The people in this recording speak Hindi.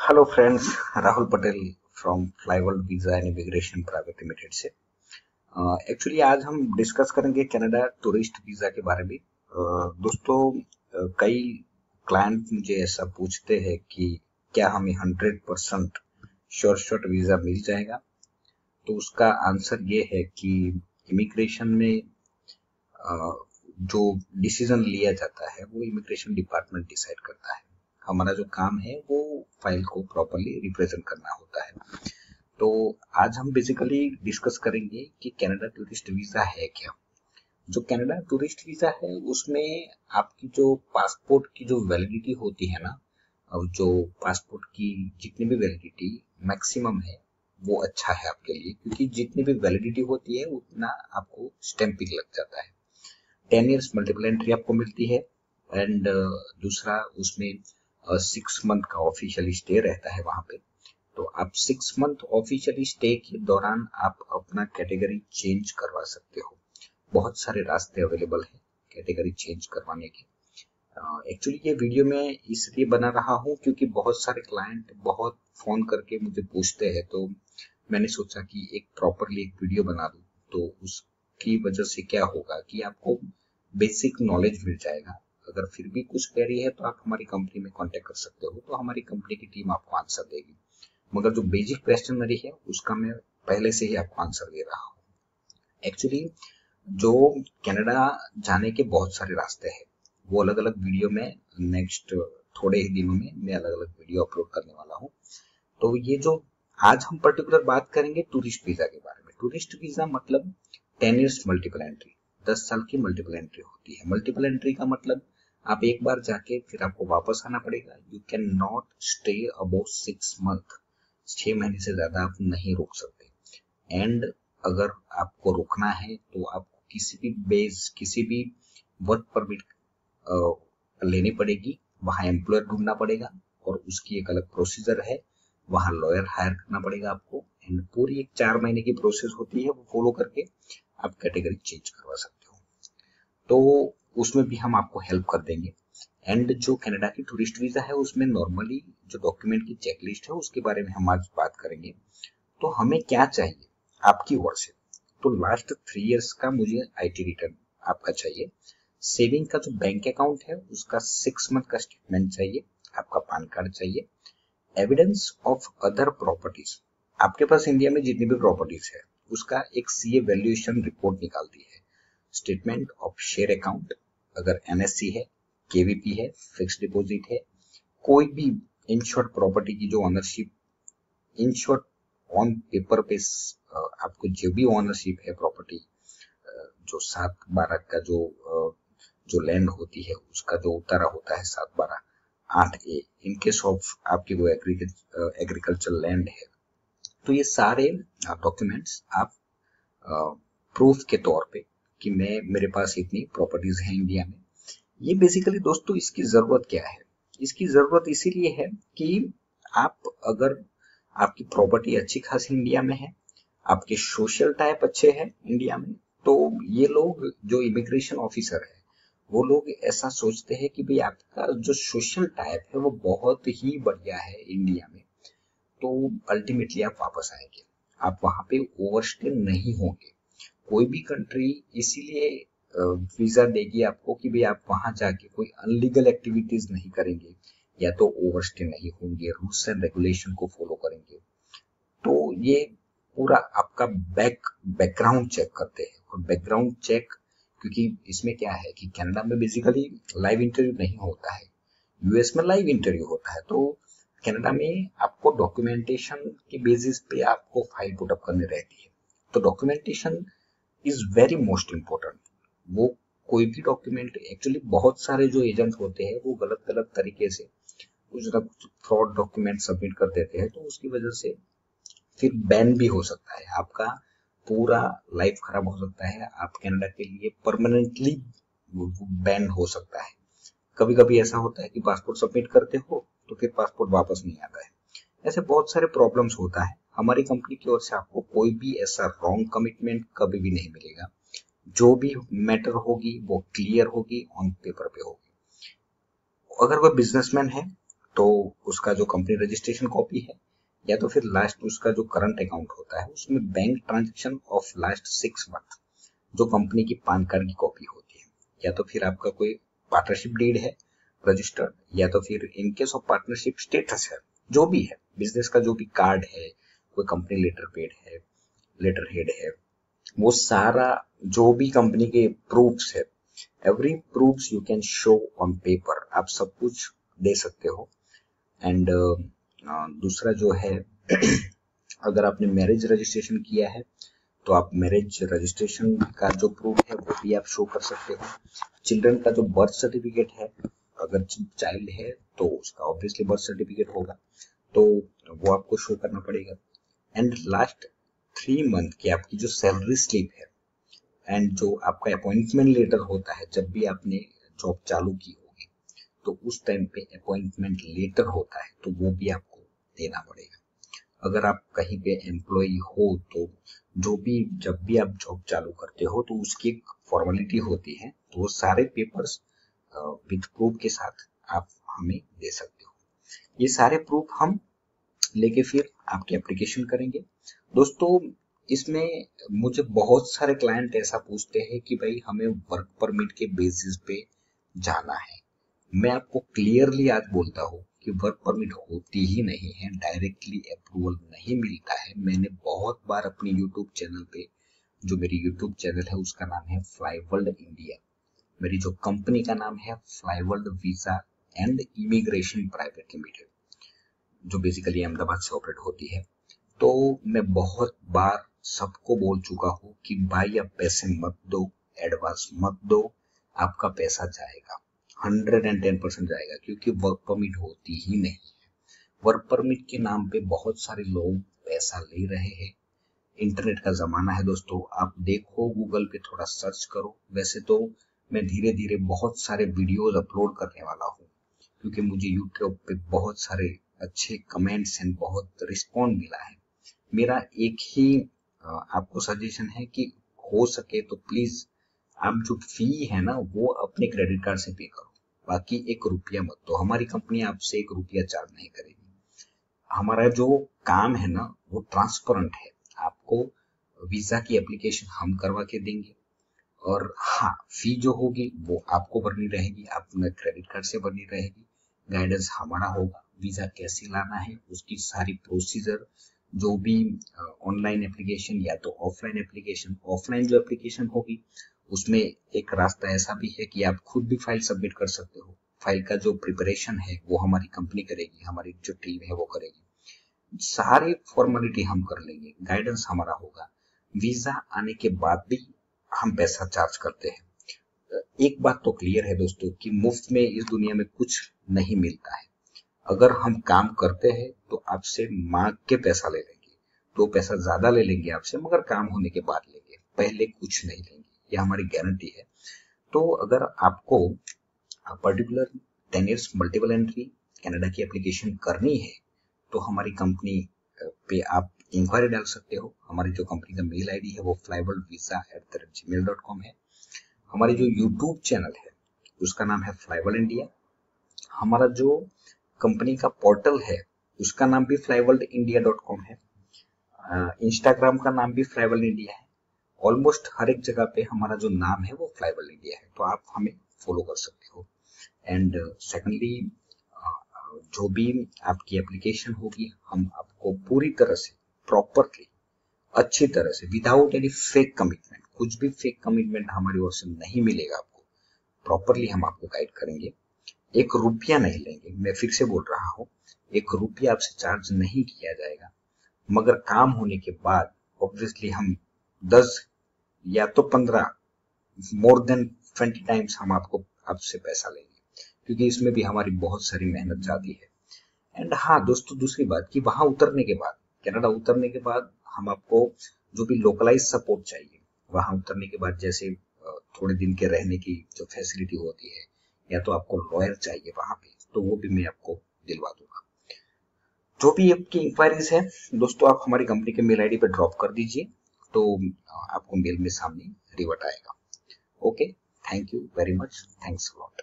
Hello friends, Rahul Patel from Flyworld visa and immigration private limited से। एक्चुअली आज हम डिस्कस करेंगे कनाडा टूरिस्ट वीजा के बारे में। दोस्तों, कई क्लाइंट मुझे ऐसा पूछते हैं कि क्या हमें 100% श्योर शॉट वीजा मिल जाएगा। तो उसका आंसर ये है कि इमिग्रेशन में जो डिसीजन लिया जाता है वो इमिग्रेशन डिपार्टमेंट डिसाइड करता है। हमारा जो काम है वो फाइल को प्रॉपरली रिप्रेजेंट करना होता है। तो आज हम बेसिकली डिस्कस करेंगे कि कनाडा टूरिस्ट वीजा है क्या। जो कनाडा टूरिस्ट वीजा है उसमें आपकी जो पासपोर्ट की जो वैलिडिटी होती है ना, और जो पासपोर्ट की जितनी भी वैलिडिटी मैक्सिमम है वो अच्छा है आपके लिए, क्योंकि जितनी भी वैलिडिटी होती है उतना आपको स्टैंपिंग लग जाता है। 10 ईयर्स मल्टीपल एंट्री आपको मिलती है। एंड दूसरा उसमें 6 मंथ का ऑफिशियली स्टे रहता है वहां पे। तो आप 6 मंथ ऑफिशियली स्टे के दौरान आप अपना कैटेगरी चेंज करवा सकते हो। बहुत सारे रास्ते अवेलेबल हैं कैटेगरी चेंज करवाने के। एक्चुअली ये वीडियो मैं इसलिए बना रहा हूँ क्योंकि बहुत सारे क्लाइंट बहुत फोन करके मुझे पूछते हैं, तो मैंने सोचा कि एक प्रॉपरली एक वीडियो बना दूं। तो उसकी वजह से क्या होगा कि आपको बेसिक नॉलेज मिल जाएगा। अगर फिर भी कुछ क्वेरी है तो आप हमारी कंपनी में कांटेक्ट कर सकते हो, तो हमारी कंपनी की टीम आपको आंसर देगी। मगर जो बेसिक क्वेश्चनरी है उसका मैं पहले से ही आपको आंसर दे रहा हूँ। एक्चुअली जो कनाडा जाने के बहुत सारे रास्ते हैं, वो अलग अलग वीडियो में नेक्स्ट थोड़े ही दिनों में मैं अलग अलग वीडियो अपलोड करने वाला हूँ। तो ये जो आज हम पर्टिकुलर बात करेंगे टूरिस्ट वीजा के बारे में। टूरिस्ट वीजा मतलब 10 ईयर्स मल्टीपल एंट्री, 10 साल की मल्टीपल एंट्री होती है। मल्टीपल एंट्री का मतलब आप एक बार जाके फिर आपको वापस आना पड़ेगा। You can not stay about 6 month, 6 महीने से ज्यादा आप नहीं रुक सकते। एंड अगर आपको रुकना है तो आपको किसी भी वर्क परमिट लेनी पड़ेगी, वहां एम्प्लॉयर ढूंढना पड़ेगा और उसकी एक अलग प्रोसीजर है। वहां लॉयर हायर करना पड़ेगा आपको। एंड पूरी एक 4 महीने की प्रोसेस होती है, वो फॉलो करके आप कैटेगरी चेंज करवा सकते हो। तो उसमें भी हम आपको हेल्प कर देंगे। एंड जो कनाडा की टूरिस्ट वीजा है उसमें नॉर्मली जो डॉक्यूमेंट की चेकलिस्ट है उसके बारे में हम आज बात करेंगे। तो हमें क्या चाहिए आपकी ओर से। तो लास्ट 3 इयर्स का मुझे आईटी रिटर्न आपका चाहिए। सेविंग का जो बैंक अकाउंट है उसका 6 मंथ का स्टेटमेंट चाहिए। आपका पैन कार्ड चाहिए। एविडेंस ऑफ अदर प्रॉपर्टीज, आपके पास इंडिया में जितनी भी प्रॉपर्टीज है उसका एक सीए वैल्यूएशन रिपोर्ट निकालती है। स्टेटमेंट ऑफ शेयर अकाउंट, अगर एनएससी है, केवीपी है, फिक्स डिपॉजिट है, कोई भी इंश्योर्ड प्रॉपर्टी की जो ऑनरशिप, इंश्योर्ड ऑन पेपर पे आपको जो भी ऑनरशिप है प्रॉपर्टी, जो 7/12 का जो लैंड होती है उसका जो उतारा होता है 7/12 8A, इन केस ऑफ आपकी वो एग्रीकल्चर लैंड है। तो ये सारे डॉक्यूमेंट्स आप प्रूफ के तौर पे कि मेरे पास इतनी प्रॉपर्टीज हैं इंडिया में। ये बेसिकली दोस्तों इसकी जरूरत क्या है। इसकी जरूरत इसीलिए है कि आप अगर आपकी प्रॉपर्टी अच्छी खासी इंडिया में है, आपके सोशल टाइप अच्छे हैं इंडिया में, तो ये लोग जो इमिग्रेशन ऑफिसर है वो लोग ऐसा सोचते हैं कि भाई आपका जो सोशल टाइप है वो बहुत ही बढ़िया है इंडिया में, तो अल्टीमेटली आप वापस आएंगे, आप वहां पे ओवरस्टे नहीं होंगे। कोई भी कंट्री इसीलिए वीजा देगी आपको कि भाई आप वहां जाके कोई अनलीगल एक्टिविटीज नहीं करेंगे, या तो ओवरस्टे नहीं होंगे, रूल्स एंड रेगुलेशन को फॉलो करेंगे। तो ये पूरा आपका बैकग्राउंड चेक करते हैं। और बैकग्राउंड चेक, क्योंकि इसमें क्या है कि कनाडा में बेसिकली लाइव इंटरव्यू नहीं होता है, यूएस में लाइव इंटरव्यू होता है। तो कनाडा में आपको डॉक्यूमेंटेशन के बेसिस पे आपको फाइल पुटअप करनी रहती है। तो documentation is very most important. वो कोई भी डॉक्यूमेंट, एक्चुअली बहुत सारे जो एजेंट होते हैं वो गलत गलत तरीके से कुछ ना कुछ फ्रॉड डॉक्यूमेंट सबमिट कर देते हैं, तो उसकी वजह से फिर बैन भी हो सकता है, आपका पूरा लाइफ खराब हो सकता है, आप कनाडा के लिए परमानेंटली बैन हो सकता है। कभी कभी ऐसा होता है कि पासपोर्ट सबमिट करते हो तो फिर पासपोर्ट वापस नहीं आता है। ऐसे बहुत सारे प्रॉब्लम्स होता है। हमारी कंपनी की ओर से आपको कोई भी ऐसा रॉन्ग कमिटमेंट कभी भी नहीं मिलेगा। जो भी मैटर होगी वो क्लियर होगी, ऑन पेपर पे होगी। अगर कोई बिजनेसमैन है तो उसका जो कंपनी रजिस्ट्रेशन कॉपी है, या तो फिर लास्ट उसका जो करंट अकाउंट होता है उसमें bank transaction of last 6 month जो कंपनी की पान कार्ड की कॉपी होती है, या तो फिर आपका कोई पार्टनरशिप डीड है रजिस्टर्ड, या तो फिर in case of partnership status है, जो भी है बिजनेस का जो भी कार्ड है, कोई कंपनी लेटर पेड है, लेटर हेड है, वो सारा जो भी कंपनी के प्रूफ्स है, every proofs you can show on paper, आप सब कुछ दे सकते हो। एंड दूसरा जो है अगर आपने मैरिज रजिस्ट्रेशन किया है तो आप मैरिज रजिस्ट्रेशन का जो प्रूफ है वो भी आप शो कर सकते हो। चिल्ड्रन का जो बर्थ सर्टिफिकेट है, अगर चाइल्ड है तो उसका ऑब्वियसली बर्थ सर्टिफिकेट होगा, तो वो आपको शो करना पड़ेगा। एंड लास्ट 3 मंथ की आपकी जो सैलरी स्लिप है, एंड जो आपका अपॉइंटमेंट लेटर होता है जब भी आपने जॉब चालू की होगी, तो उस टाइम पे अपॉइंटमेंट लेटर होता है तो वो भी आपको देना पड़ेगा। अगर आप कहीं पे एम्प्लॉय हो तो जो भी जब भी आप जॉब चालू करते हो तो उसकी एक फॉर्मेलिटी होती है, तो वो सारे पेपर्स विद प्रूफ के साथ आप हमें दे सकते हो। ये सारे प्रूफ हम लेके फिर आपकी एप्लीकेशन करेंगे। दोस्तों इसमें मुझे बहुत सारे क्लाइंट ऐसा पूछते हैं कि भाई हमें वर्क परमिट के बेसिस पे जाना है। मैं आपको क्लियरली आज बोलता हूँ कि वर्क परमिट होती ही नहीं है, डायरेक्टली अप्रूवल नहीं मिलता है। मैंने बहुत बार अपनी यूट्यूब चैनल पे, जो मेरी यूट्यूब चैनल है उसका नाम है फ्लाईवर्ल्ड इंडिया, मेरी जो कंपनी का नाम है Flyworld visa and immigration private limited, जो बेसिकली अहमदाबाद से ऑपरेट होती है। तो मैं बहुत बार सबको बोल चुका हूँ कि भाई अब पैसे मत दो, एडवांस मत दो, आपका पैसा जाएगा, 110% जाएगा, क्योंकि वर्क परमिट होती ही नहीं है। वर्क परमिट के नाम पे बहुत सारे लोग पैसा ले रहे हैं। इंटरनेट का जमाना है दोस्तों, आप देखो गूगल पे थोड़ा सर्च करो। वैसे तो मैं धीरे धीरे बहुत सारे वीडियोस अपलोड करने वाला हूँ, क्योंकि मुझे यूट्यूब पे बहुत सारे अच्छे कमेंट्स एंड बहुत रिस्पॉन्ड मिला है। मेरा एक ही आपको सजेशन है कि हो सके तो प्लीज आप जो फी है ना वो अपने क्रेडिट कार्ड से पे करो, बाकी 1 रुपया मत दो। हमारी कंपनी आपसे 1 रुपया चार्ज नहीं करेगी। हमारा जो काम है ना वो ट्रांसपेरेंट है, आपको वीजा की एप्लीकेशन हम करवा के देंगे, और हाँ फी जो होगी वो आपको भरनी रहेगी, अपने क्रेडिट कार्ड से भरनी रहेगी। गाइडेंस हमारा होगा, वीजा कैसे लाना है उसकी सारी प्रोसीजर, जो भी ऑनलाइन एप्लीकेशन या तो ऑफलाइन एप्लीकेशन, ऑफलाइन जो एप्लीकेशन होगी उसमें एक रास्ता ऐसा भी है कि आप खुद भी फाइल सबमिट कर सकते हो। फाइल का जो प्रिपरेशन है वो हमारी कंपनी करेगी, हमारी जो टीम है वो करेगी, सारी फॉर्मेलिटी हम कर लेंगे, गाइडेंस हमारा होगा। वीजा आने के बाद भी हम पैसा चार्ज करते हैं। एक बात तो क्लियर है दोस्तों कि मुफ्त में इस दुनिया में कुछ नहीं मिलता है। अगर हम काम करते हैं तो आपसे मांग के पैसा ले लेंगे, तो पैसा ज्यादा ले लेंगे आपसे, मगर काम होने के बाद लेंगे, पहले कुछ नहीं लेंगे, ये हमारी गारंटी है। तो अगर आपको particular 10 years multiple entry Canada की एप्लीकेशन करनी है तो हमारी कंपनी पे आप इंक्वायरी डाल सकते हो। हमारी जो कंपनी का मेल आईडी है वो flyworldvisa@gmail.com है। हमारी जो यूट्यूब चैनल है उसका नाम है फ्लाईवर्ल्ड इंडिया। हमारा जो कंपनी का पोर्टल है उसका नाम भी flyworldindia.com है। इंस्टाग्राम का नाम भी फ्लाईवर्ल्ड इंडिया है। ऑलमोस्ट हर एक जगह पे हमारा जो नाम है वो फ्लाईवर्ल्ड इंडिया है, तो आप हमें फॉलो कर सकते हो। एंड सेकंडली जो भी आपकी एप्लीकेशन होगी हम आपको पूरी तरह से प्रॉपरली अच्छी तरह से विदाउट एनी फेक कमिटमेंट, कुछ भी फेक कमिटमेंट हमारी ओर से नहीं मिलेगा आपको, प्रॉपरली हम आपको गाइड करेंगे। 1 रुपया नहीं लेंगे, मैं फिर से बोल रहा हूँ, 1 रुपया आपसे चार्ज नहीं किया जाएगा, मगर काम होने के बाद ऑब्वियसली हम 10 या तो 15 मोर देन 20 टाइम्स हम आपसे पैसा लेंगे, क्योंकि इसमें भी हमारी बहुत सारी मेहनत जाती है। एंड हाँ दोस्तों दूसरी बात कि वहां उतरने के बाद, कनाडा उतरने के बाद हम आपको जो भी लोकलाइज सपोर्ट चाहिए, वहां उतरने के बाद जैसे थोड़े दिन के रहने की जो फैसिलिटी होती है, या तो आपको लॉयर चाहिए वहां पे, तो वो भी मैं आपको दिलवा दूंगा। जो भी आपकी इंक्वायरीज है दोस्तों आप हमारी कंपनी के मेल आईडी पे ड्रॉप कर दीजिए, तो आपको मेल में सामने रिवर्ट आएगा। Okay, thank you very much, thanks a lot.